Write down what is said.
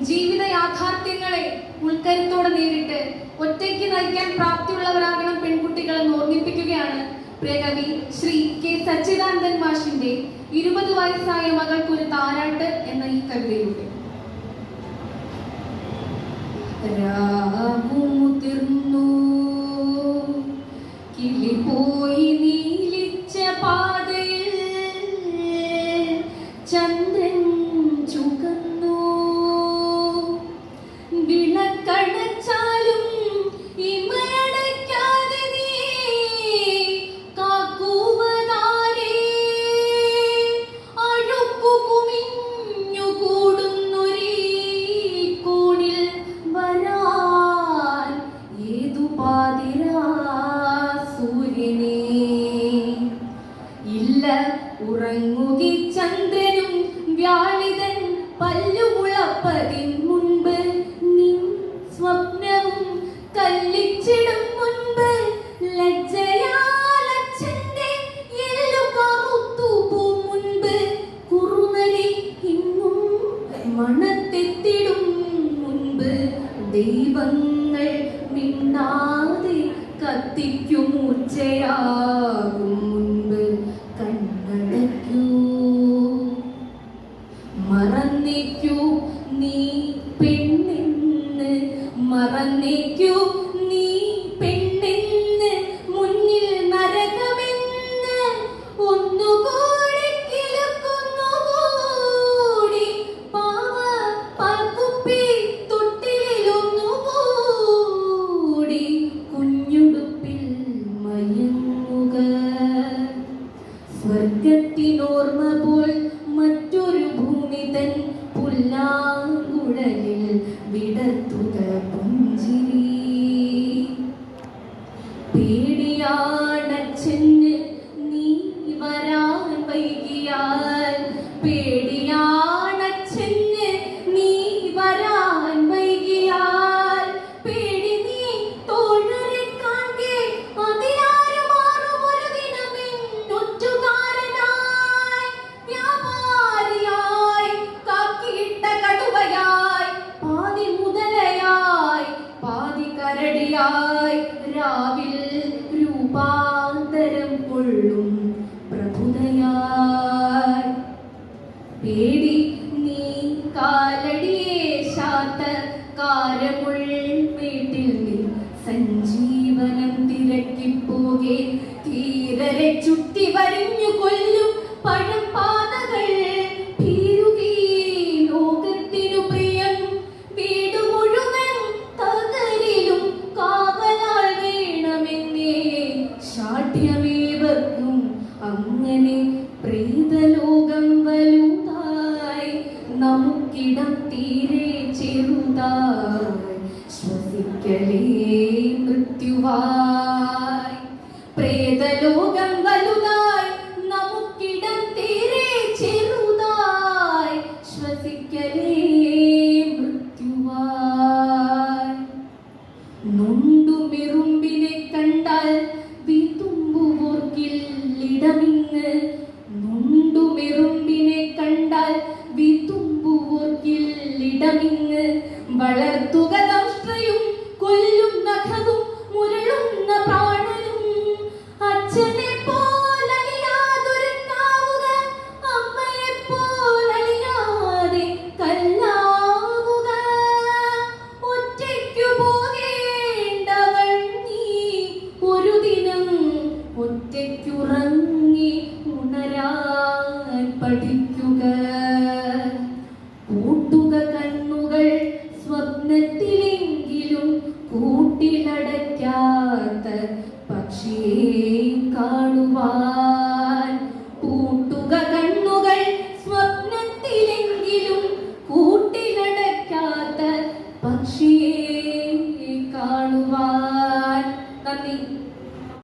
ജീവിത യാഥാർത്ഥ്യങ്ങളെ ഉൾക്കരുത്തോടെ നേരിട്ട് ഒറ്റയ്ക്ക് നയിക്കാൻ പ്രാപ്തിയുള്ളവരാകണം പെൺകുട്ടികളെന്ന് ഓർമ്മിപ്പിക്കുകയാണ് പ്രിയകവി ശ്രീ കെ സച്ചിദാനന്ദൻ മാഷിന്റെ 20 വയസ്സായ മകൾക്കൊരു താരാട്ട് എന്ന ഈ കവിതയിലൂടെ. രാമുതിർന്നു കിളിപോയി നീലിച്ച പാതയിൽ ചന്ദ്രൻ ചുകന്നു വിളക്കടച്ചാലും ഇമയടയ്ക്കാതെ നീ കാക്കുവതാരേ അഴുക്കു കുമിഞ്ഞു കൂടുന്നൊരീ കോണിൽ വരാൻ ഏതു പാതിരാ സൂര്യനേ ഇല്ല ഉറങ്ങുകി ചന്ദ്രനും വ്യാളിതൻ പല്ലുമുളപ്പതിൻ മുൻപ് നിൻ സ്വപ്നവും കല്ലിച്ചിടും മുൻപ് ലജ്ജയാലച്ഛന്റെ എല്ലു കറുത്തു പോം മുൻപ് കുറുനരി ഇന്നും മണത്തെത്തിടും മുൻപ് ദൈവങ്ങൾ മിണ്ടാതെ കത്തിക്കും മൂർച്ചയാകും മുൻപ് കണ്ണടയ്ക്കൂ മറന്നേക്കൂ നീ പെണ്ണെന്ന് മറന്നേക്കൂ നീ പെണ്ണെന്ന് മുന്നിൽ നരകമെന്ന് ഒന്നുകൂടി കിലുക്കുന്നുകൂടി പാവ പാൽക്കുപ്പി തൊട്ടിലൊന്നുകൂടി കുഞ്ഞുടുപ്പിൽ മയങ്ങുക സ്വർഗത്തിനോർമ്മ പോൽ മറ്റൊരു ഭൂമി തൻ പുല്ലാങ്കുഴലിൽ വിടർത്തുക പുഞ്ചിരി പേടിയാണച്ഛന് നീ വരാൻ വൈകിയാൽ പേടിയാണച്ഛന് നീ വരാൻ വൈകിയാൽ പേടി നീ തോഴരെ കാണെ അതിനാരും മാറും ഒരു ദിനമെന്നൊറ്റുകാരനായി വ്യാപാരിയായി കാക്കിയിട്ട കടുവയായി പാതി മുതലയായി പാതി കരടിയായി രാവിൽ രൂപാന്തരം കൊള്ളും പ്രഭുതയായി പേടി നീ കാലടിയേശാത്ത കാരമുൾ വീട്ടിൽ നീ സഞ്ജീവനം തിരക്കിപ്പോകെ ധീരരെ ചുറ്റി വരിഞ്ഞു കൊല്ലും പഴപ്പാതകൾ ഭീരുകീ ലോകത്തിനു പ്രിയം വീടു മുഴുവൻ തകരിലും കാവലാൾ വേണമെന്നേ ശാഠ്യമേവർക്കും അങ്ങനെ പ്രീതലോകം വലുതായി നമുക്കിടം തീരെ ചെറുതായി ശ്വസിക്കലേ മൃത്യുവായി പ്രേതലോകം വലുതായി നമുക്കിടം തീരെ ചെറുതായി ശ്വസിക്കലേ മൃത്യുവായി നൊണ്ടുമിറുമ്പിനെ കണ്ടാൽ വിതുമ്പുവോർക്കില്ലിടമിങ്ങ് നൊണ്ടുമിറുമ്പിനെ കണ്ടാൽ വിതുമ്പുവോർക്കില്ലിടമിങ്ങ് വളർത്തുക ദംഷ്ട്രയും കൊല്ലും നഖവും മുരളുന്ന പ്രാണനും അച്ഛനെ പോലലിയാതൊരുങ്ങാവുക അമ്മയെ പോലലിയാതെ കല്ലാവുക ഒറ്റയ്ക്കു പോകേണ്ടവൾ നീ ഒരു ദിനം ഒറ്റയ്ക്കുറങ്ങി ഉണരാൻ പഠിക്കുക കൂട്ടുക കണ്ണുകൾ സ്വപ്നത്തിലെങ്കിലും കൂട്ടിലടയ്ക്കാത്ത പക്ഷിയെ